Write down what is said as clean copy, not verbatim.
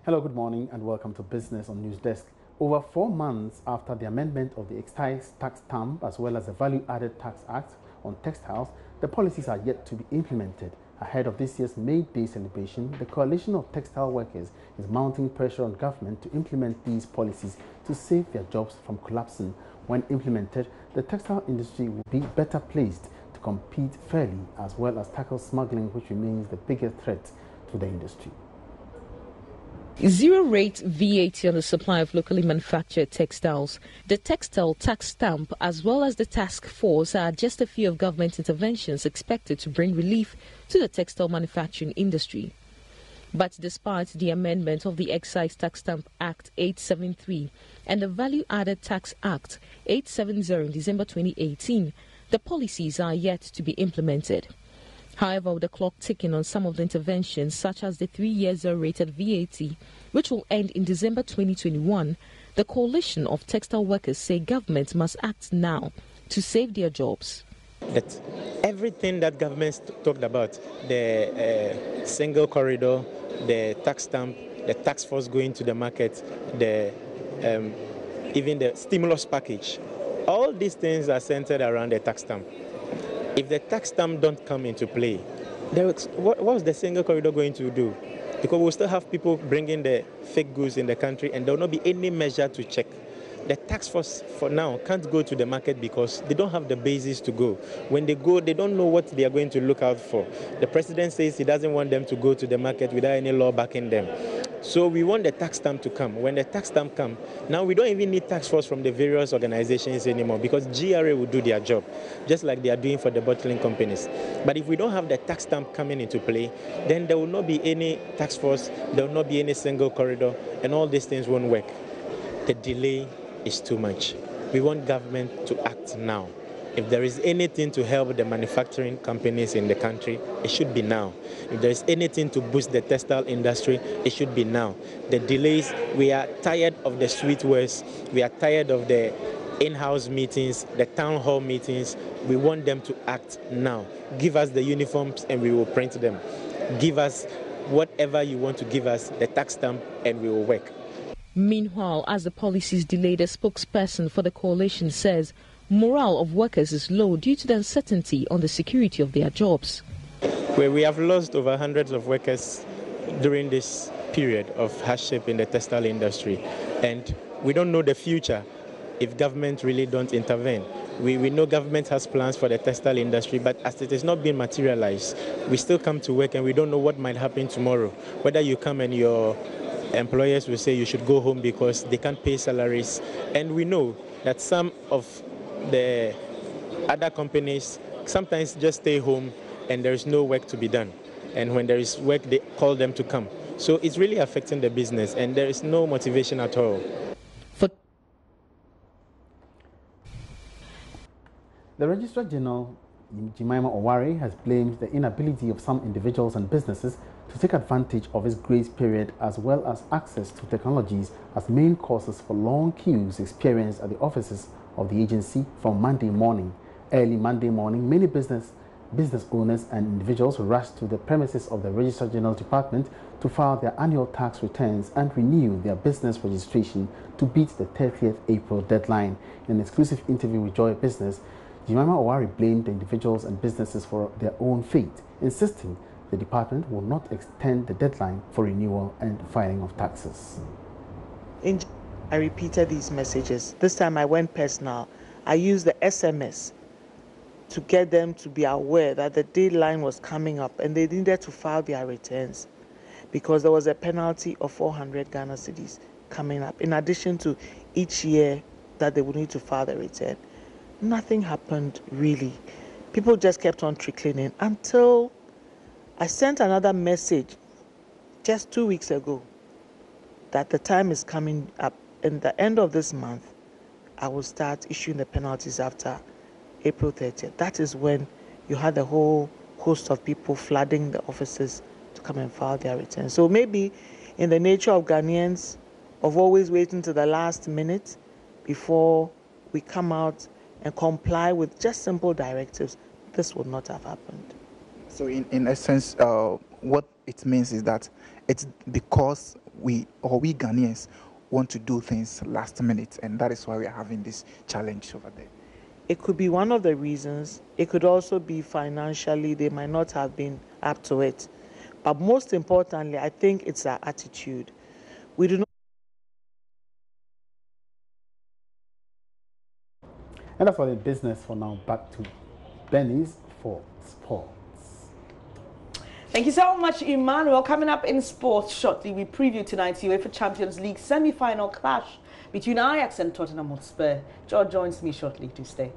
Hello, good morning and welcome to Business on News Desk. Over 4 months after the amendment of the Excise Tax Stamp as well as the Value-Added Tax Act on textiles, the policies are yet to be implemented. Ahead of this year's May Day celebration, the Coalition of Textile Workers is mounting pressure on government to implement these policies to save their jobs from collapsing. When implemented, the textile industry will be better placed to compete fairly as well as tackle smuggling, which remains the biggest threat to the industry. Zero-rate VAT on the supply of locally manufactured textiles, the textile tax stamp as well as the task force are just a few of government interventions expected to bring relief to the textile manufacturing industry. But despite the amendment of the Excise Tax Stamp Act 873 and the Value-Added Tax Act 870 in December 2018, the policies are yet to be implemented. However, with the clock ticking on some of the interventions, such as the 3-year zero-rated VAT, which will end in December 2021, the Coalition of Textile Workers say government must act now to save their jobs. That everything that government talked about, the single corridor, the tax stamp, the tax force going to the market, even the stimulus package, all these things are centered around the tax stamp. If the tax stamp don't come into play, what's the single corridor going to do? Because we'll still have people bringing the fake goods in the country and there will not be any measure to check. The tax force for now can't go to the market because they don't have the basis to go. When they go, they don't know what they are going to look out for. The president says he doesn't want them to go to the market without any law backing them. So we want the tax stamp to come. When the tax stamp comes, now we don't even need tax force from the various organizations anymore because GRA will do their job, just like they are doing for the bottling companies. But if we don't have the tax stamp coming into play, then there will not be any tax force, there will not be any single corridor, and all these things won't work. The delay is too much. We want government to act now. If there is anything to help the manufacturing companies in the country, it should be now. If there is anything to boost the textile industry, it should be now. The delays, we are tired of the sweet words, we are tired of the in-house meetings, the town hall meetings. We want them to act now. Give us the uniforms and we will print them. Give us whatever you want to give us, the tax stamp, and we will work. Meanwhile, as the policies delay, the spokesperson for the coalition says morale of workers is low due to the uncertainty on the security of their jobs. Where we have lost over hundreds of workers during this period of hardship in the textile industry, and we don't know the future if government really don't intervene. We know government has plans for the textile industry, but as it is not being materialized, we still come to work and we don't know what might happen tomorrow. Whether you come and your employers will say you should go home because they can't pay salaries, and we know that some of the other companies sometimes just stay home and there is no work to be done, and when there is work they call them to come. So it's really affecting the business and there is no motivation at all. The Registrar General Jemima Owari has blamed the inability of some individuals and businesses to take advantage of its grace period as well as access to technologies as main causes for long queues experienced at the offices of the agency from Monday morning. Early Monday morning, many business owners and individuals rushed to the premises of the Registrar General Department to file their annual tax returns and renew their business registration to beat the 30th April deadline. In an exclusive interview with Joy Business, Jemima Owari blamed the individuals and businesses for their own fate, insisting the department will not extend the deadline for renewal and filing of taxes. I repeated these messages. This time I went personal. I used the SMS to get them to be aware that the deadline was coming up and they needed to file their returns because there was a penalty of 400 Ghana cedis coming up in addition to each year that they would need to file the return. Nothing happened really. People just kept on trickling in until I sent another message just 2 weeks ago that the time is coming up. In the end of this month, I will start issuing the penalties after April 30th. That is when you had the whole host of people flooding the offices to come and file their returns. So maybe in the nature of Ghanaians, of always waiting to the last minute before we come out and comply with just simple directives, this would not have happened. So in essence, what it means is that it's because we Ghanaians want to do things last minute, and that is why we are having this challenge over there. It could be one of the reasons. It could also be financially, they might not have been up to it. But most importantly, I think it's our attitude. We do not. And that's for the business for now. Back to Benny's for sports. Thank you so much, Emmanuel. Coming up in sports shortly, we preview tonight's UEFA Champions League semi-final clash between Ajax and Tottenham Hotspur. George joins me shortly. Do stay.